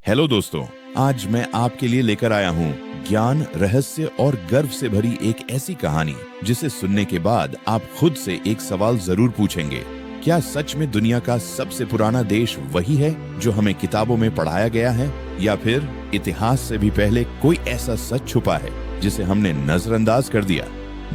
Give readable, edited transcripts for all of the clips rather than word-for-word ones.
Hello दोस्तों, आज मैं आपके लिए लेकर आया हूँ ज्ञान, रहस्य और गर्व से भरी एक ऐसी कहानी जिसे सुनने के बाद आप खुद से एक सवाल जरूर पूछेंगे। क्या सच में दुनिया का सबसे पुराना देश वही है जो हमें किताबों में पढ़ाया गया है, या फिर इतिहास से भी पहले कोई ऐसा सच छुपा है जिसे हमने नजरअंदाज कर दिया?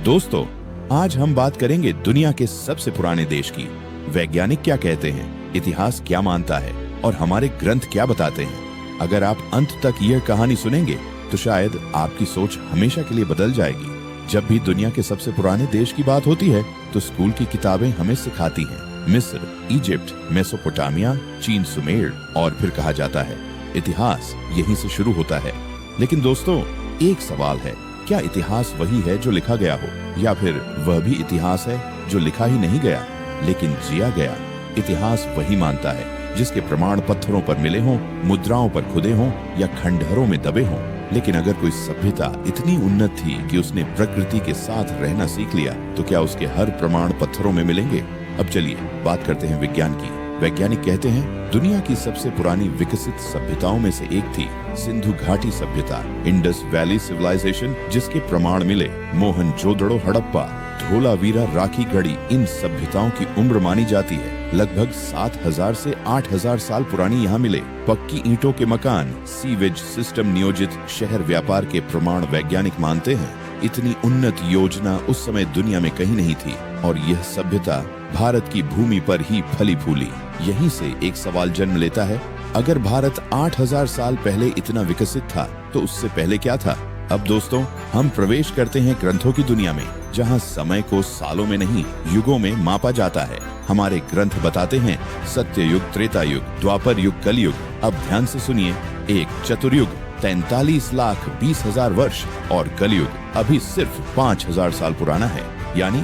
दोस्तों, आज हम बात करेंगे दुनिया के सबसे पुराने देश की। वैज्ञानिक क्या कहते हैं, इतिहास क्या मानता है और हमारे ग्रंथ क्या बताते हैं। अगर आप अंत तक यह कहानी सुनेंगे तो शायद आपकी सोच हमेशा के लिए बदल जाएगी। जब भी दुनिया के सबसे पुराने देश की बात होती है तो स्कूल की किताबें हमें सिखाती हैं मिस्र, इजिप्ट, मेसोपोटामिया, चीन, सुमेर, और फिर कहा जाता है इतिहास यहीं से शुरू होता है। लेकिन दोस्तों, एक सवाल है, क्या इतिहास वही है जो लिखा गया हो, या फिर वह भी इतिहास है जो लिखा ही नहीं गया लेकिन जिया गया? इतिहास वही मानता है जिसके प्रमाण पत्थरों पर मिले हों, मुद्राओं पर खुदे हों या खंडहरों में दबे हों। लेकिन अगर कोई सभ्यता इतनी उन्नत थी कि उसने प्रकृति के साथ रहना सीख लिया, तो क्या उसके हर प्रमाण पत्थरों में मिलेंगे? अब चलिए बात करते हैं विज्ञान की। वैज्ञानिक कहते हैं दुनिया की सबसे पुरानी विकसित सभ्यताओं में से एक थी सिंधु घाटी सभ्यता, इंडस वैली सिविलाइजेशन, जिसके प्रमाण मिले मोहनजोदड़ो, हड़प्पा, धोलावीरा, राखी गढ़ी। इन सभ्यताओं की उम्र मानी जाती है लगभग 7000 से 8000 साल पुरानी। यहाँ मिले पक्की ईंटों के मकान, सीवेज सिस्टम नियोजित शहर, व्यापार के प्रमाण वैज्ञानिक मानते हैं इतनी उन्नत योजना उस समय दुनिया में कहीं नहीं थी, और यह सभ्यता भारत की भूमि पर ही फली फूली। यहीं से एक सवाल जन्म लेता है, अगर भारत 8000 साल पहले इतना विकसित था तो उससे पहले क्या था? अब दोस्तों, हम प्रवेश करते हैं ग्रंथों की दुनिया में, जहां समय को सालों में नहीं युगों में मापा जाता है। हमारे ग्रंथ बताते हैं सत्य युग, त्रेता युग, द्वापर युग, कलयुग। अब ध्यान से सुनिए, एक चतुर्युग 43,20,000 वर्ष और कलयुग अभी सिर्फ 5000 साल पुराना है। यानी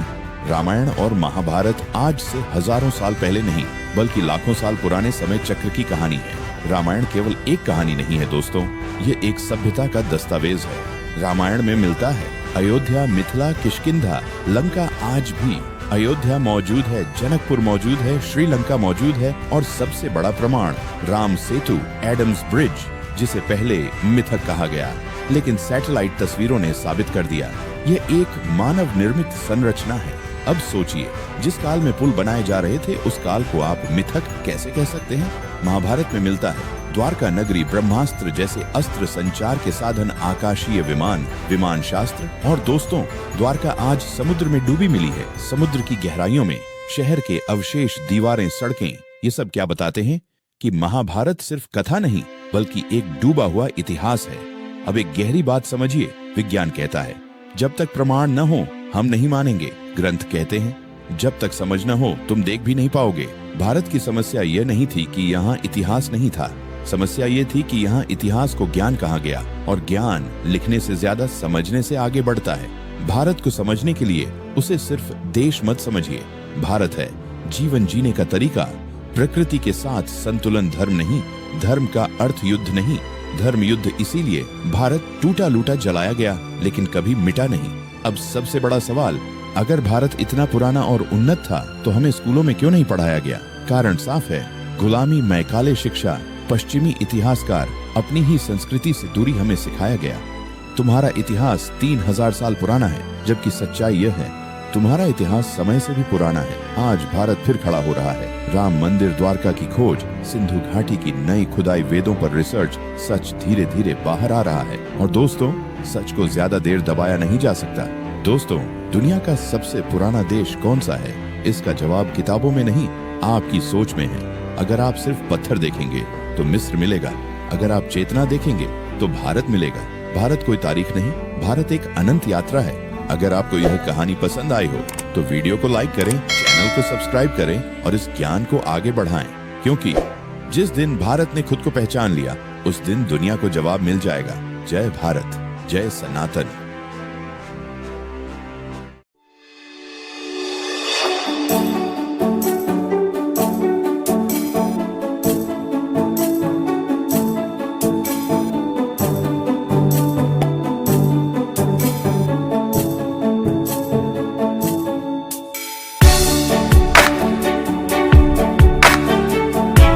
रामायण और महाभारत आज से हजारों साल पहले नहीं बल्कि लाखों साल पुराने समय चक्र की कहानी है। रामायण केवल एक कहानी नहीं है दोस्तों, ये एक सभ्यता का दस्तावेज है। रामायण में मिलता है अयोध्या, मिथिला, किष्किंधा, लंका। आज भी अयोध्या मौजूद है, जनकपुर मौजूद है, श्रीलंका मौजूद है, और सबसे बड़ा प्रमाण राम सेतु, एडम्स ब्रिज, जिसे पहले मिथक कहा गया लेकिन सैटेलाइट तस्वीरों ने साबित कर दिया ये एक मानव निर्मित संरचना है। अब सोचिए, जिस काल में पुल बनाए जा रहे थे उस काल को आप मिथक कैसे कह सकते हैं? महाभारत में मिलता है द्वारका नगरी, ब्रह्मास्त्र जैसे अस्त्र संचार के साधन, आकाशीय विमान, विमान शास्त्र। और दोस्तों, द्वारका आज समुद्र में डूबी मिली है। समुद्र की गहराइयों में शहर के अवशेष, दीवारें, सड़कें, ये सब क्या बताते हैं कि महाभारत सिर्फ कथा नहीं बल्कि एक डूबा हुआ इतिहास है। अब एक गहरी बात समझिए, विज्ञान कहता है जब तक प्रमाण न हो हम नहीं मानेंगे। ग्रंथ कहते हैं जब तक समझ न हो तुम देख भी नहीं पाओगे। भारत की समस्या यह नहीं थी कि यहाँ इतिहास नहीं था, समस्या ये थी कि यहाँ इतिहास को ज्ञान कहा गया, और ज्ञान लिखने से ज्यादा समझने से आगे बढ़ता है। भारत को समझने के लिए उसे सिर्फ देश मत समझिए, भारत है जीवन जीने का तरीका। प्रकृति के साथ संतुलन धर्म नहीं, धर्म का अर्थ युद्ध नहीं। धर्म युद्ध इसीलिए भारत टूटा लूटा जलाया गया लेकिन कभी मिटा नहीं। अब सबसे बड़ा सवाल, अगर भारत इतना पुराना और उन्नत था तो हमें स्कूलों में क्यों नहीं पढ़ाया गया? कारण साफ है, गुलामी, मैकाले शिक्षा, पश्चिमी इतिहासकार, अपनी ही संस्कृति से दूरी हमें सिखाया गया। तुम्हारा इतिहास 3000 साल पुराना है, जबकि सच्चाई यह है तुम्हारा इतिहास समय से भी पुराना है। आज भारत फिर खड़ा हो रहा है। राम मंदिर, द्वारका की खोज, सिंधु घाटी की नई खुदाई, वेदों पर रिसर्च, सच धीरे धीरे बाहर आ रहा है। और दोस्तों, सच को ज्यादा देर दबाया नहीं जा सकता। दोस्तों, दुनिया का सबसे पुराना देश कौन सा है? इसका जवाब किताबों में नहीं, आपकी सोच में है। अगर आप सिर्फ पत्थर देखेंगे तो मिस्र मिलेगा, अगर आप चेतना देखेंगे तो भारत मिलेगा। भारत कोई तारीख नहीं, भारत एक अनंत यात्रा है। अगर आपको यह कहानी पसंद आई हो तो वीडियो को लाइक करें, चैनल को सब्सक्राइब करें और इस ज्ञान को आगे बढ़ाएं, क्योंकि जिस दिन भारत ने खुद को पहचान लिया उस दिन दुनिया को जवाब मिल जाएगा। जय भारत, जय सनातन।